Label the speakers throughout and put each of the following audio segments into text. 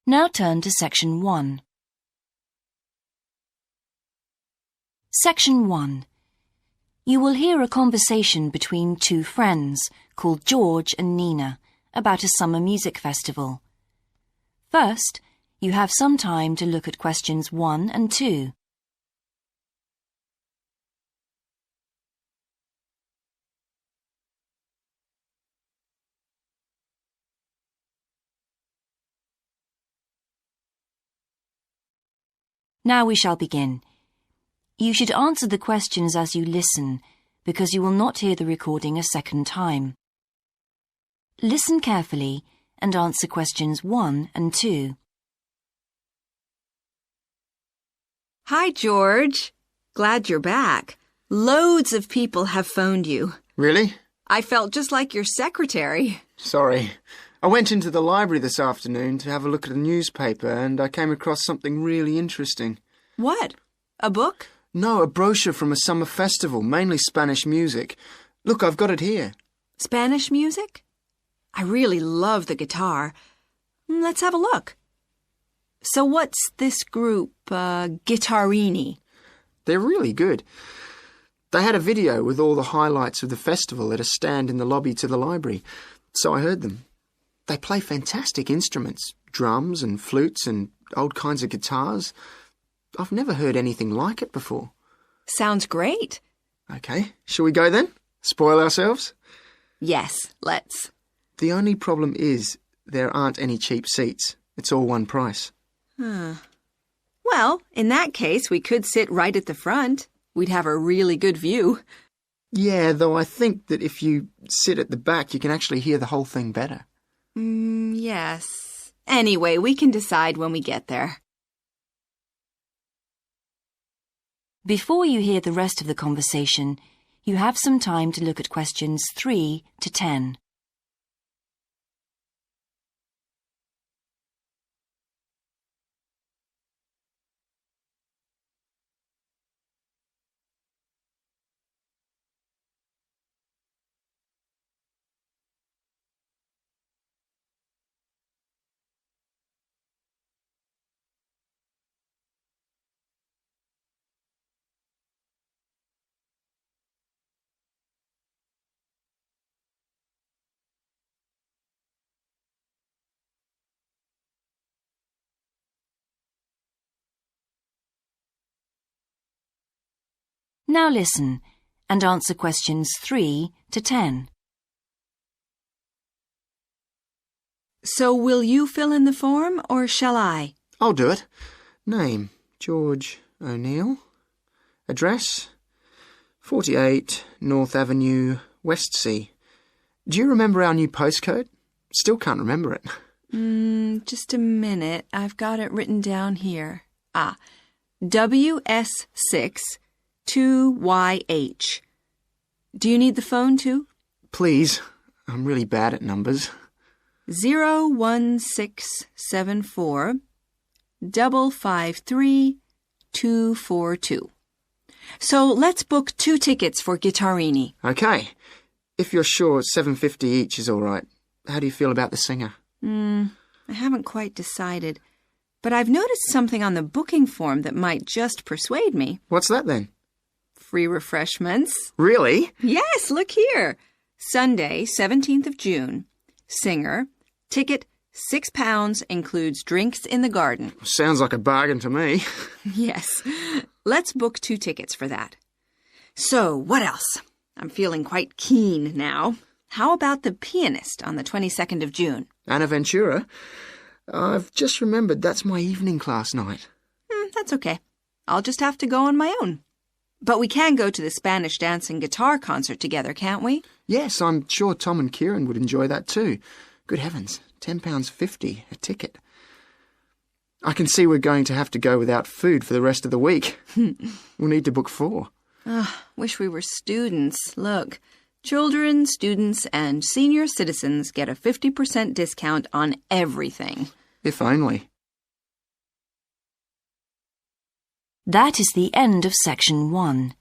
Speaker 1: Now turn to Section 1. Section 1. You will hear a conversation between two friends called George and Nina about a summer music festival. First, you have some time to look at questions 1 and 2. Now we shall begin. You should answer the questions as you listen, because you will not hear the recording a second time. Listen carefully and answer questions 1 and 2.
Speaker 2: Hi, George. Glad you're back. Loads of people have phoned you.
Speaker 3: Really?
Speaker 2: I felt just like your secretary.
Speaker 3: Sorry. I went into the library this afternoon to have a look at a newspaper and I came across something really interesting.
Speaker 2: What? A book?
Speaker 3: No, a brochure from a summer festival, mainly Spanish music. Look, I've got it here.
Speaker 2: Spanish music? I really love the guitar. Let's have a look. So what's this group, Guittarini?
Speaker 3: They're really good. They had a video with all the highlights of the festival at a stand in the lobby to the library, so I heard them. They play fantastic instruments, drums and flutes and old kinds of guitars. I've never heard anything like it before.
Speaker 2: Sounds great.
Speaker 3: Okay, shall we go then? Spoil ourselves?
Speaker 2: Yes, let's.
Speaker 3: The only problem is there aren't any cheap seats. It's all one price.
Speaker 2: Well, in that case, we could sit right at the front. We'd have a really good view.
Speaker 3: Yeah, though I think that if you sit at the back, you can actually hear the whole thing better.
Speaker 2: Yes. Anyway, we can decide when we get there.
Speaker 1: Before you hear the rest of the conversation, you have some time to look at questions 3 to 10. Now listen and answer questions 3 to 10.
Speaker 2: So will you fill in the form, or shall I?
Speaker 3: I'll do it. Name, George O'Neill. Address, 48 North Avenue, Westsea. Do you remember our new postcode? Still can't remember it.
Speaker 2: Just a minute. I've got it written down here. WS6 2YH. Do you need the phone too?
Speaker 3: Please. I'm really bad at numbers.
Speaker 2: 01674 553 242. So let's book 2 tickets for Guittarini.
Speaker 3: Okay. If you're sure $7.50 each is all right. How do you feel about the singer?
Speaker 2: I haven't quite decided. But I've noticed something on the booking form that might just persuade me.
Speaker 3: What's that then?
Speaker 2: Free refreshments.
Speaker 3: Really?
Speaker 2: Yes, look here. Sunday, 17th of June. Singer. Ticket, £6, includes drinks in the garden.
Speaker 3: Sounds like a bargain to me.
Speaker 2: Yes. Let's book 2 tickets for that. So, what else? I'm feeling quite keen now. How about the pianist on the 22nd of June?
Speaker 3: Anna Ventura? I've just remembered that's my evening class night.
Speaker 2: That's okay. I'll just have to go on my own. But we can go to the Spanish dance and guitar concert together, can't we?
Speaker 3: Yes, I'm sure Tom and Kieran would enjoy that too. Good heavens, £10.50 a ticket. I can see we're going to have to go without food for the rest of the week. We'll need to book 4.
Speaker 2: Wish we were students. Look, children, students, and senior citizens get a 50% discount on everything.
Speaker 3: If only.
Speaker 1: That is the end of Section 1.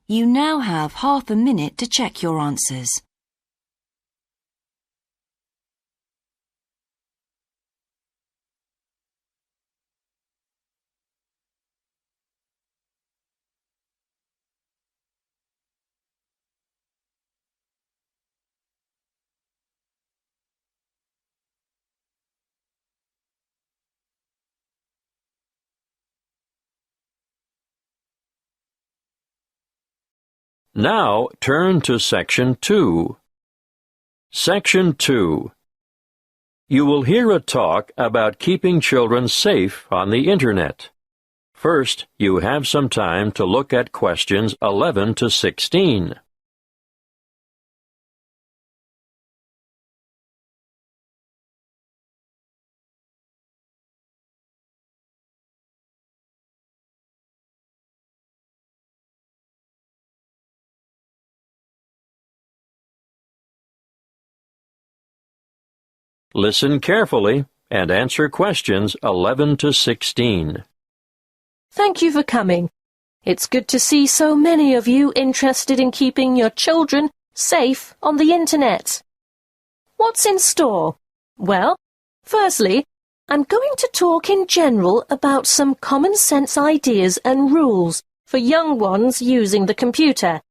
Speaker 1: You now have half a minute to check your answers.
Speaker 4: Now turn to Section 2. Section 2. You will hear a talk about keeping children safe on the Internet. First, you have some time to look at questions 11 to 16. Listen carefully and answer questions 11 to 16.
Speaker 5: Thank you for coming. It's good to see so many of you interested in keeping your children safe on the Internet. What's in store? Well, firstly, I'm going to talk in general about some common sense ideas and rules for young ones using the computer.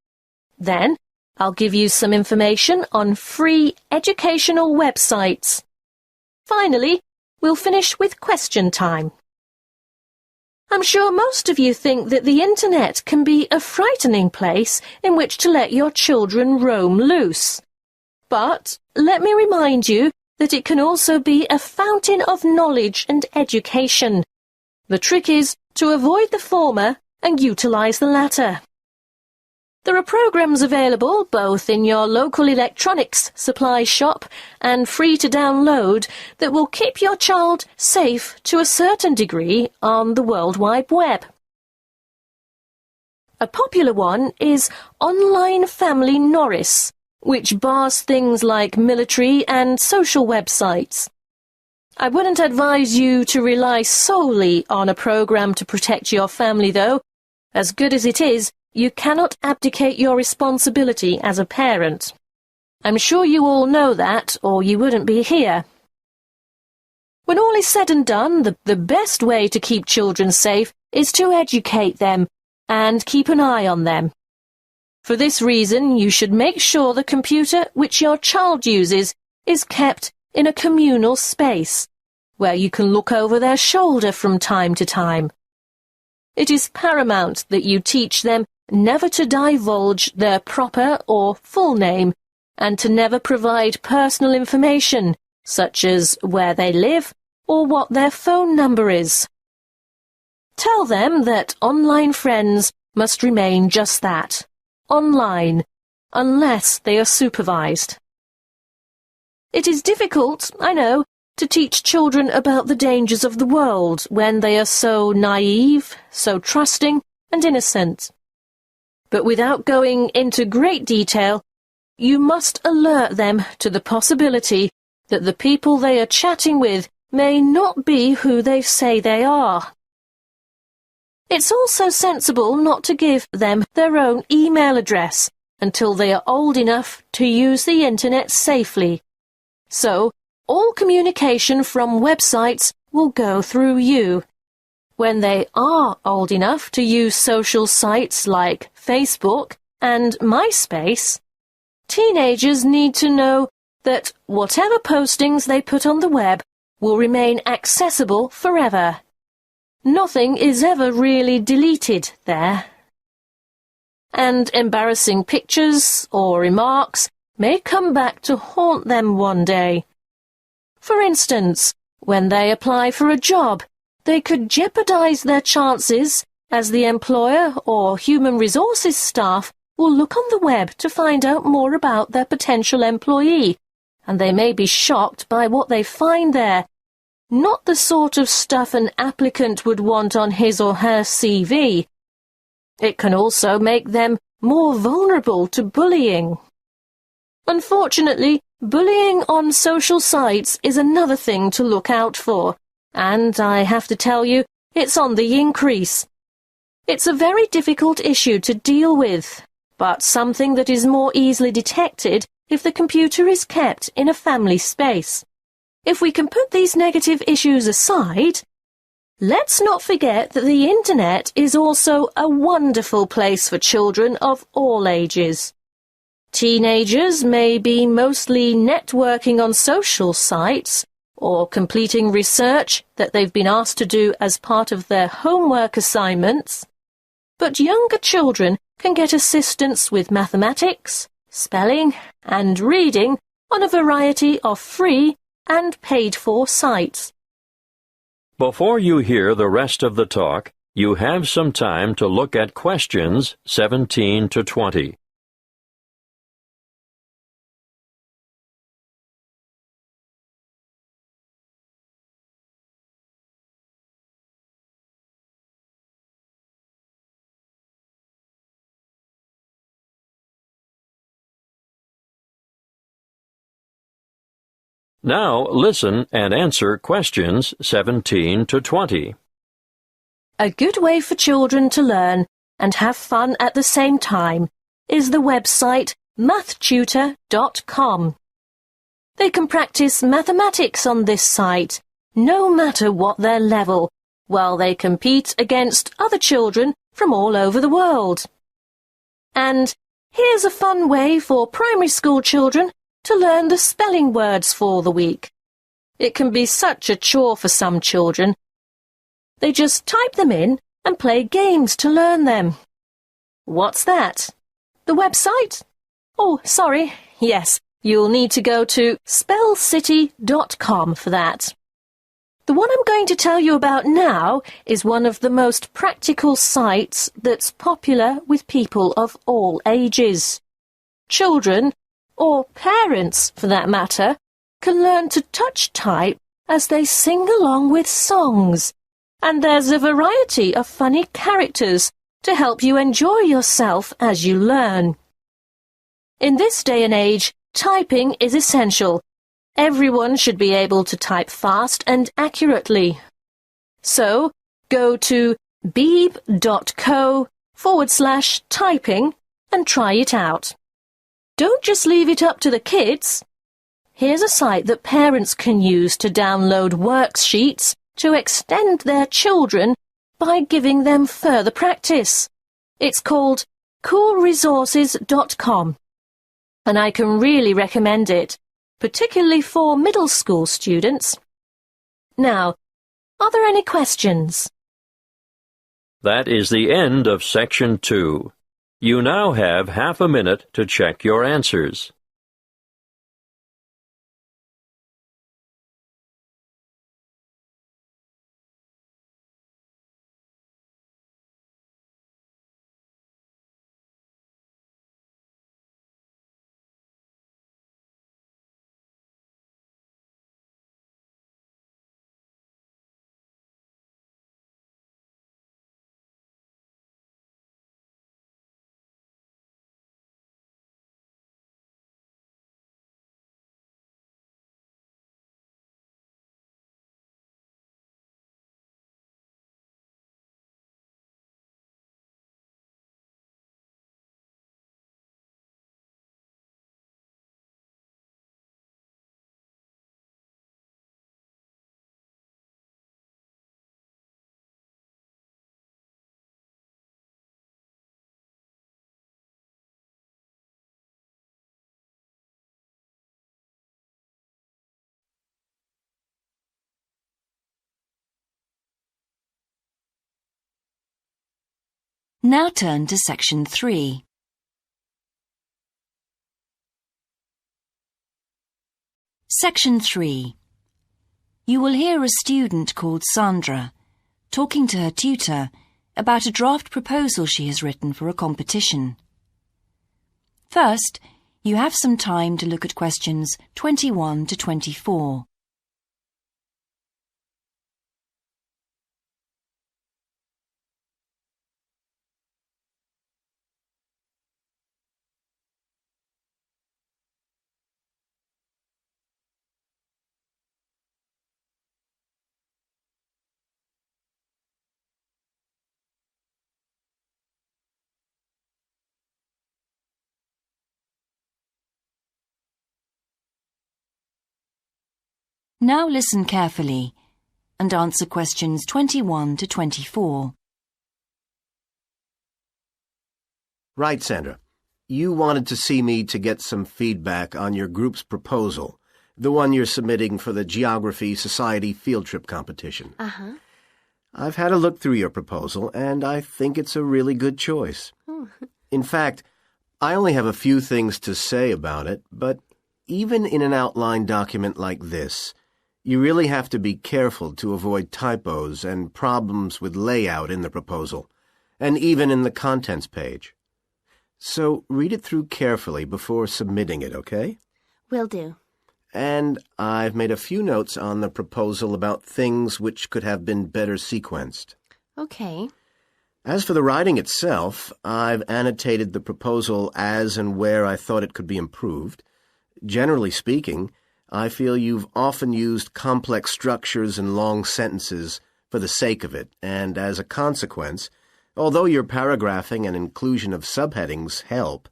Speaker 5: Then, I'll give you some information on free educational websites. Finally, we'll finish with question time. I'm sure most of you think that the Internet can be a frightening place in which to let your children roam loose. But let me remind you that it can also be a fountain of knowledge and education. The trick is to avoid the former and utilize the latter. There are programs available both in your local electronics supply shop and free to download that will keep your child safe to a certain degree on the World Wide Web. A popular one is Online Family Norris, which bars things like military and social websites. I wouldn't advise you to rely solely on a program to protect your family, though. As good as it is, you cannot abdicate your responsibility as a parent. I'm sure you all know that, or you wouldn't be here. When all is said and done, the best way to keep children safe is to educate them and keep an eye on them. For this reason, you should make sure the computer which your child uses is kept in a communal space, where you can look over their shoulder from time to time. It is paramount that you teach them never to divulge their proper or full name, and to never provide personal information, such as where they live or what their phone number is. Tell them that online friends must remain just that, online, unless they are supervised. It is difficult, I know, to teach children about the dangers of the world when they are so naive, so trusting and innocent. But without going into great detail, you must alert them to the possibility that the people they are chatting with may not be who they say they are. It's also sensible not to give them their own email address until they are old enough to use the Internet safely. So, all communication from websites will go through you. When they are old enough to use social sites like Facebook and MySpace, teenagers need to know that whatever postings they put on the web will remain accessible forever. Nothing is ever really deleted there. And embarrassing pictures or remarks may come back to haunt them one day. For instance, when they apply for a job, they could jeopardize their chances, as the employer or human resources staff will look on the web to find out more about their potential employee, and they may be shocked by what they find there. Not the sort of stuff an applicant would want on his or her CV. It can also make them more vulnerable to bullying. Unfortunately, bullying on social sites is another thing to look out for, and I have to tell you, it's on the increase. It's a very difficult issue to deal with, but something that is more easily detected if the computer is kept in a family space. If we can put these negative issues aside, let's not forget that the Internet is also a wonderful place for children of all ages. Teenagers may be mostly networking on social sites or completing research that they've been asked to do as part of their homework assignments, but younger children can get assistance with mathematics, spelling, and reading on a variety of free and paid-for sites.
Speaker 4: Before you hear the rest of the talk, you have some time to look at questions 17 to 20. Now listen and answer questions 17 to 20.
Speaker 5: A good way for children to learn and have fun at the same time is the website mathtutor.com. They can practice mathematics on this site, no matter what their level, while they compete against other children from all over the world. And here's a fun way for primary school children to learn the spelling words for the week. It can be such a chore for some children. They just type them in and play games to learn them. What's that? The website? Oh, sorry. Yes, you'll need to go to spellcity.com for that. The one I'm going to tell you about now is one of the most practical sites that's popular with people of all ages. Children, or parents for that matter, can learn to touch type as they sing along with songs. And there's a variety of funny characters to help you enjoy yourself as you learn. In this day and age, typing is essential. Everyone should be able to type fast and accurately. So, go to beeb.co/typing and try it out. Don't just leave it up to the kids. Here's a site that parents can use to download worksheets to extend their children by giving them further practice. It's called coolresources.com, and I can really recommend it, particularly for middle school students. Now, are there any questions?
Speaker 4: That is the end of Section 2. You now have half a minute to check your answers.
Speaker 1: Now turn to Section 3. Section 3. You will hear a student called Sandra talking to her tutor about a draft proposal she has written for a competition. First, you have some time to look at questions 21 to 24. Now listen carefully and answer questions 21 to 24.
Speaker 6: Right, Sandra. You wanted to see me to get some feedback on your group's proposal, the one you're submitting for the Geography Society field trip competition.
Speaker 7: Uh-huh.
Speaker 6: I've had a look through your proposal, and I think it's a really good choice.
Speaker 7: Oh.
Speaker 6: In fact, I only have a few things to say about it, but even in an outline document like this, you really have to be careful to avoid typos and problems with layout in the proposal, and even in the contents page. So read it through carefully before submitting it, okay?
Speaker 7: Will do.
Speaker 6: And I've made a few notes on the proposal about things which could have been better sequenced.
Speaker 7: Okay.
Speaker 6: As for the writing itself, I've annotated the proposal as and where I thought it could be improved. Generally speaking, I feel you've often used complex structures and long sentences for the sake of it, and as a consequence, although your paragraphing and inclusion of subheadings help,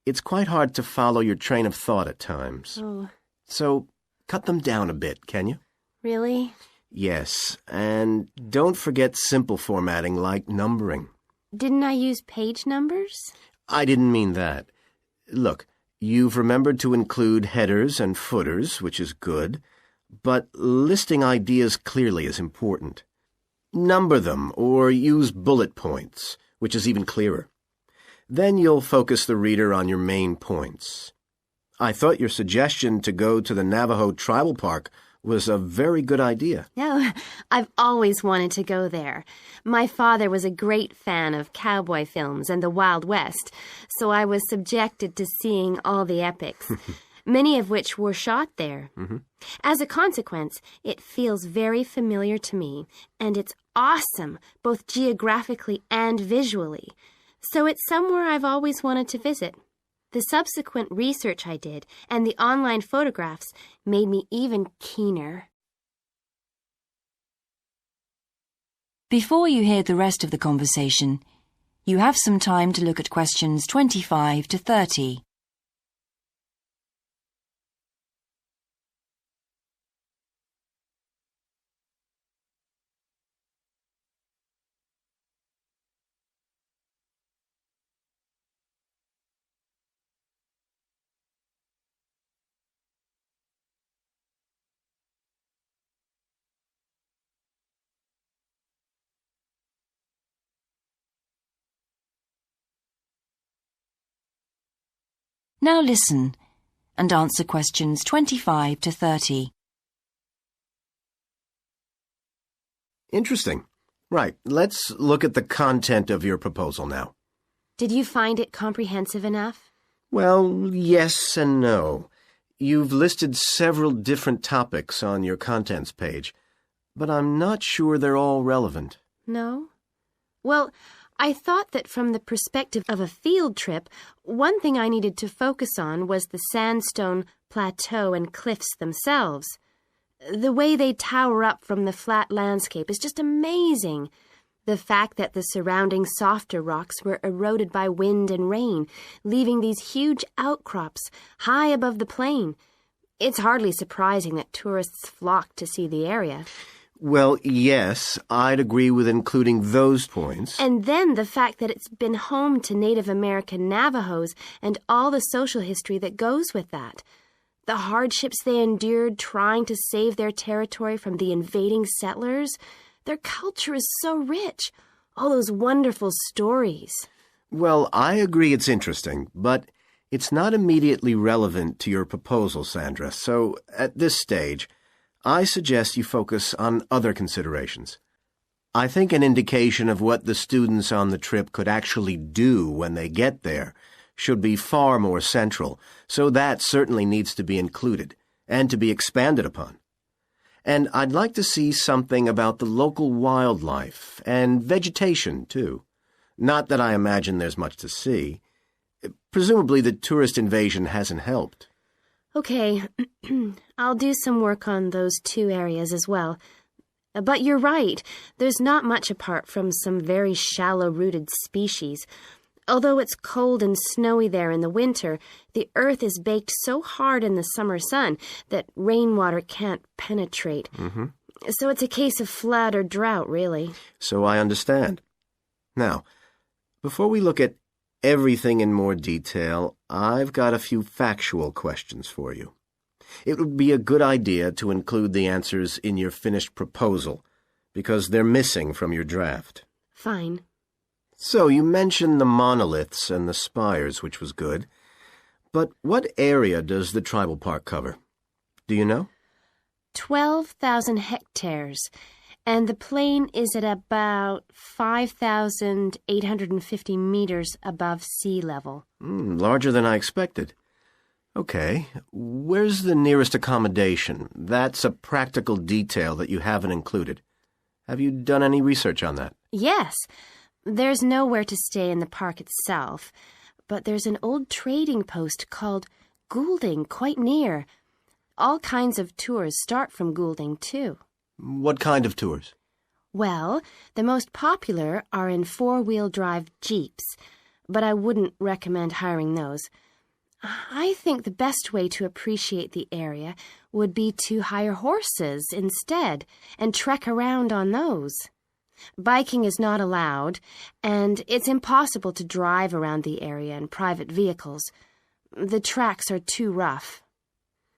Speaker 6: it's quite hard to follow your train of thought at times.
Speaker 7: Oh.
Speaker 6: So, cut them down a bit, can you?
Speaker 7: Really?
Speaker 6: Yes, and don't forget simple formatting like numbering.
Speaker 7: Didn't I use page numbers?
Speaker 6: I didn't mean that. Look, you've remembered to include headers and footers, which is good, but listing ideas clearly is important. Number them or use bullet points, which is even clearer. Then you'll focus the reader on your main points. I thought your suggestion to go to the Navajo Tribal Park was a very good idea.
Speaker 7: No, I've always wanted to go there. My father was a great fan of cowboy films and the Wild West, so I was subjected to seeing all the epics, many of which were shot there.
Speaker 6: Mm-hmm.
Speaker 7: As a consequence, it feels very familiar to me, and it's awesome, both geographically and visually. So it's somewhere I've always wanted to visit. The subsequent research I did and the online photographs made me even keener.
Speaker 1: Before you hear the rest of the conversation, you have some time to look at questions 25 to 30. Now listen and answer questions 25 to 30.
Speaker 6: Interesting. Right, let's look at the content of your proposal now.
Speaker 7: Did you find it comprehensive enough?
Speaker 6: Well, yes and no. You've listed several different topics on your contents page, but I'm not sure they're all relevant.
Speaker 7: No? Well, I thought that from the perspective of a field trip, one thing I needed to focus on was the sandstone plateau and cliffs themselves. The way they tower up from the flat landscape is just amazing. The fact that the surrounding softer rocks were eroded by wind and rain, leaving these huge outcrops high above the plain. It's hardly surprising that tourists flock to see the area.
Speaker 6: Well, yes, I'd agree with including those points.
Speaker 7: And then the fact that it's been home to Native American Navajos and all the social history that goes with that. The hardships they endured trying to save their territory from the invading settlers. Their culture is so rich. All those wonderful stories.
Speaker 6: Well, I agree it's interesting, but it's not immediately relevant to your proposal, Sandra. So, at this stage, I suggest you focus on other considerations. I think an indication of what the students on the trip could actually do when they get there should be far more central, so that certainly needs to be included and to be expanded upon. And I'd like to see something about the local wildlife and vegetation, too. Not that I imagine there's much to see. Presumably the tourist invasion hasn't helped.
Speaker 7: Okay, I'll do some work on those two areas as well. But you're right, there's not much apart from some very shallow-rooted species. Although it's cold and snowy there in the winter, the earth is baked so hard in the summer sun that rainwater can't penetrate.
Speaker 6: Mm-hmm.
Speaker 7: So it's a case of flood or drought, really.
Speaker 6: So I understand. Now, before we look at everything in more detail, I've got a few factual questions for you. It would be a good idea to include the answers in your finished proposal, because they're missing from your draft.
Speaker 7: Fine.
Speaker 6: So you mentioned the monoliths and the spires, which was good. But what area does the tribal park cover? Do you know?
Speaker 7: 12,000 hectares, and the plain is at about 5,850 meters above sea level.
Speaker 6: Larger than I expected. Okay, where's the nearest accommodation? That's a practical detail that you haven't included. Have you done any research on that?
Speaker 7: Yes, there's nowhere to stay in the park itself, but there's an old trading post called Goulding quite near. All kinds of tours start from Goulding, too.
Speaker 6: What kind of tours?
Speaker 7: Well, the most popular are in four-wheel drive Jeeps, but I wouldn't recommend hiring those. I think the best way to appreciate the area would be to hire horses instead and trek around on those. Biking is not allowed, and it's impossible to drive around the area in private vehicles. The tracks are too rough.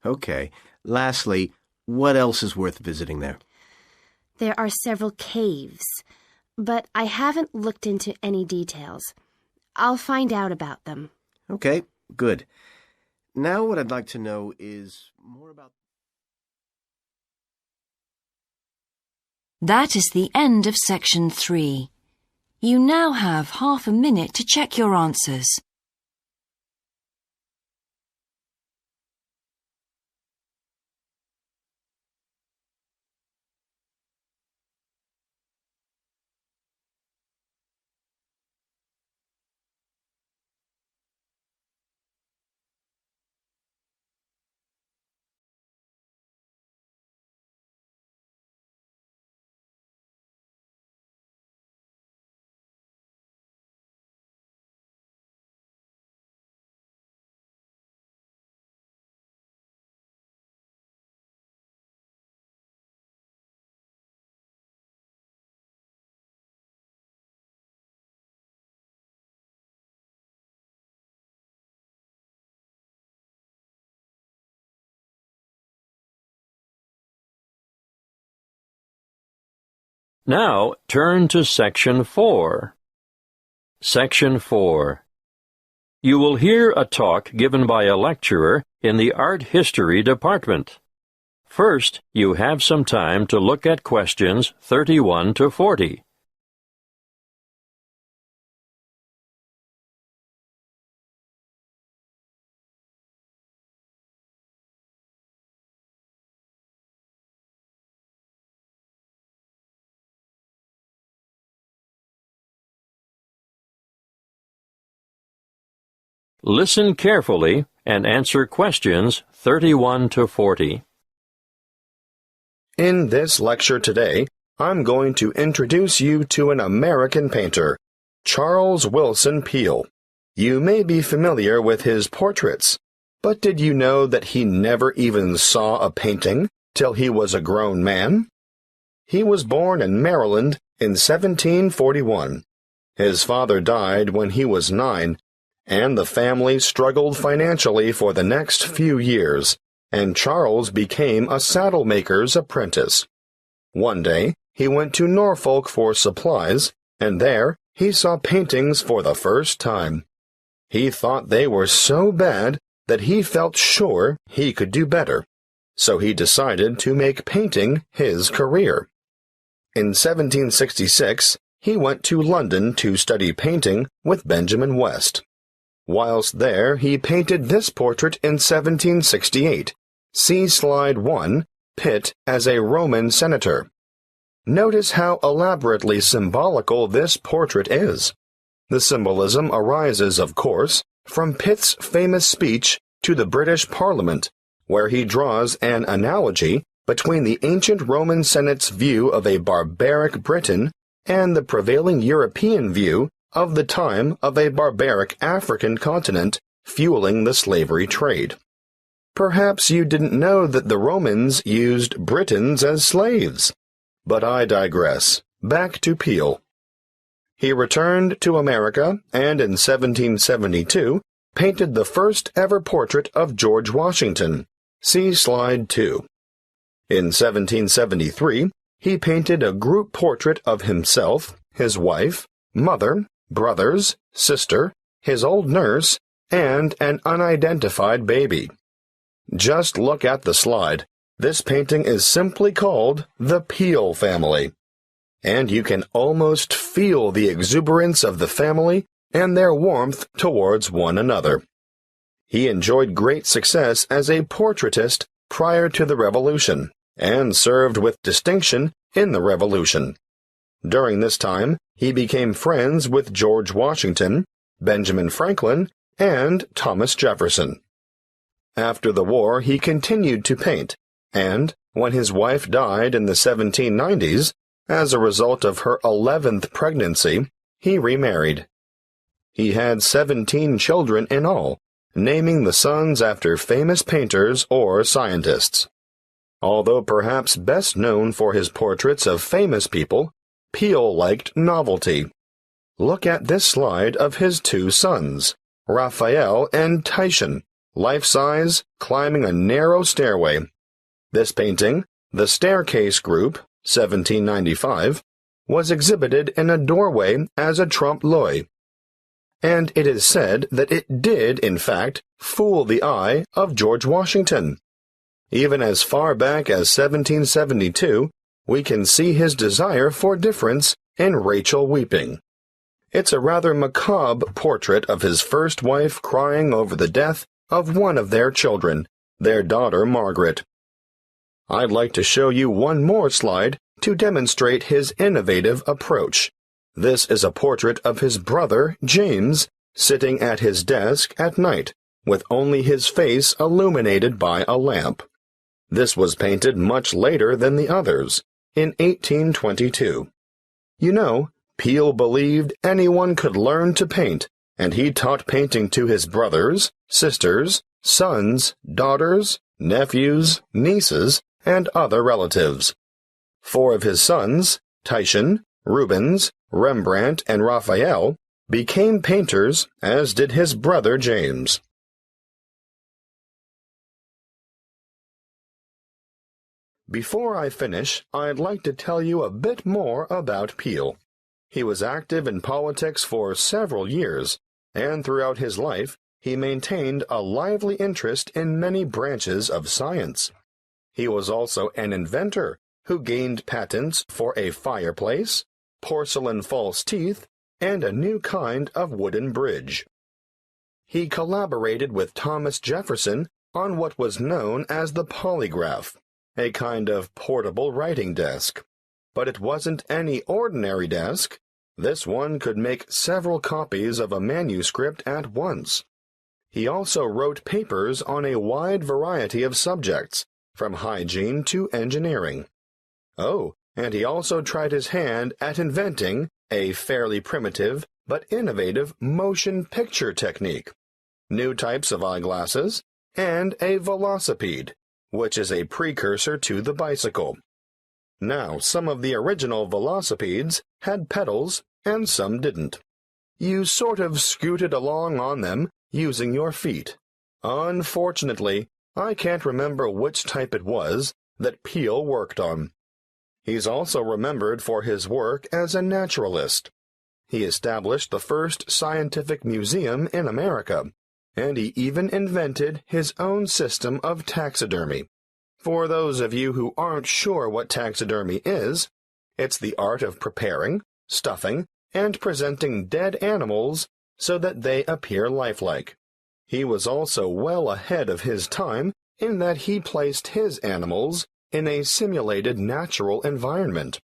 Speaker 6: Okay. Lastly, what else is worth visiting there?
Speaker 7: There are several caves, but I haven't looked into any details. I'll find out about them.
Speaker 6: Okay, good. Now what I'd like to know is more about...
Speaker 1: That is the end of section 3. You now have half a minute to check your answers.
Speaker 4: Now turn to Section 4. Section 4. You will hear a talk given by a lecturer in the Art History Department. First, you have some time to look at questions 31 to 40. Listen carefully and answer questions 31 to 40.
Speaker 8: In this lecture today, I'm going to introduce you to an American painter, Charles Willson Peale. You may be familiar with his portraits, but did you know that he never even saw a painting till he was a grown man? He was born in Maryland in 1741. His father died when he was 9, and the family struggled financially for the next few years, and Charles became a saddle maker's apprentice. One day, he went to Norfolk for supplies, and there he saw paintings for the first time. He thought they were so bad that he felt sure he could do better, so he decided to make painting his career. In 1766, he went to London to study painting with Benjamin West. Whilst there, he painted this portrait in 1768. See Slide 1, Pitt as a Roman senator. Notice how elaborately symbolical this portrait is. The symbolism arises, of course, from Pitt's famous speech to the British Parliament, where he draws an analogy between the ancient Roman Senate's view of a barbaric Britain and the prevailing European view of the time of a barbaric African continent fueling the slavery trade. Perhaps you didn't know that the Romans used Britons as slaves. But I digress. Back to Peale. He returned to America and in 1772 painted the first ever portrait of George Washington. See Slide 2. In 1773, he painted a group portrait of himself, his wife, mother, brothers, sister, his old nurse, and an unidentified baby. Just look at the slide. This painting is simply called the Peel family. And you can almost feel the exuberance of the family and their warmth towards one another. He enjoyed great success as a portraitist prior to the Revolution, and served with distinction in the Revolution. During this time, he became friends with George Washington, Benjamin Franklin, and Thomas Jefferson. After the war, he continued to paint, and when his wife died in the 1790s, as a result of her 11th pregnancy, he remarried. He had 17 children in all, naming the sons after famous painters or scientists. Although perhaps best known for his portraits of famous people, Peel liked novelty. Look at this slide of his two sons, Raphael and Titian, life-size, climbing a narrow stairway. This painting, The Staircase Group, 1795, was exhibited in a doorway as a trompe-l'oeil, and it is said that it did, in fact, fool the eye of George Washington. Even as far back as 1772, we can see his desire for difference in Rachel weeping. It's a rather macabre portrait of his first wife crying over the death of one of their children, their daughter Margaret. I'd like to show you one more slide to demonstrate his innovative approach. This is a portrait of his brother, James, sitting at his desk at night, with only his face illuminated by a lamp. This was painted much later than the others, in 1822. You know, Peel believed anyone could learn to paint, and he taught painting to his brothers, sisters, sons, daughters, nephews, nieces, and other relatives. 4 of his sons, Titian, Rubens, Rembrandt, and Raphael, became painters, as did his brother James. Before I finish, I'd like to tell you a bit more about Peel. He was active in politics for several years, and throughout his life, he maintained a lively interest in many branches of science. He was also an inventor who gained patents for a fireplace, porcelain false teeth, and a new kind of wooden bridge. He collaborated with Thomas Jefferson on what was known as the polygraph, a kind of portable writing desk. But it wasn't any ordinary desk. This one could make several copies of a manuscript at once. He also wrote papers on a wide variety of subjects, from hygiene to engineering. Oh, and he also tried his hand at inventing a fairly primitive but innovative motion picture technique, new types of eyeglasses, and a velocipede, which is a precursor to the bicycle. Now, some of the original velocipedes had pedals and some didn't. You sort of scooted along on them using your feet. Unfortunately, I can't remember which type it was that Peel worked on. He's also remembered for his work as a naturalist. He established the first scientific museum in America, and he even invented his own system of taxidermy. For those of you who aren't sure what taxidermy is, it's the art of preparing, stuffing, and presenting dead animals so that they appear lifelike. He was also well ahead of his time in that he placed his animals in a simulated natural environment.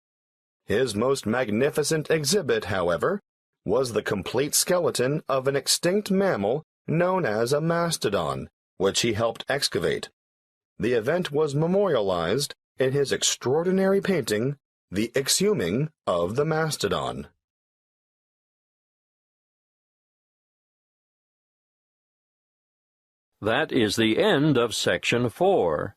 Speaker 8: His most magnificent exhibit, however, was the complete skeleton of an extinct mammal known as a mastodon, which he helped excavate. The event was memorialized in his extraordinary painting, The Exhuming of the Mastodon.
Speaker 4: That is the end of Section 4.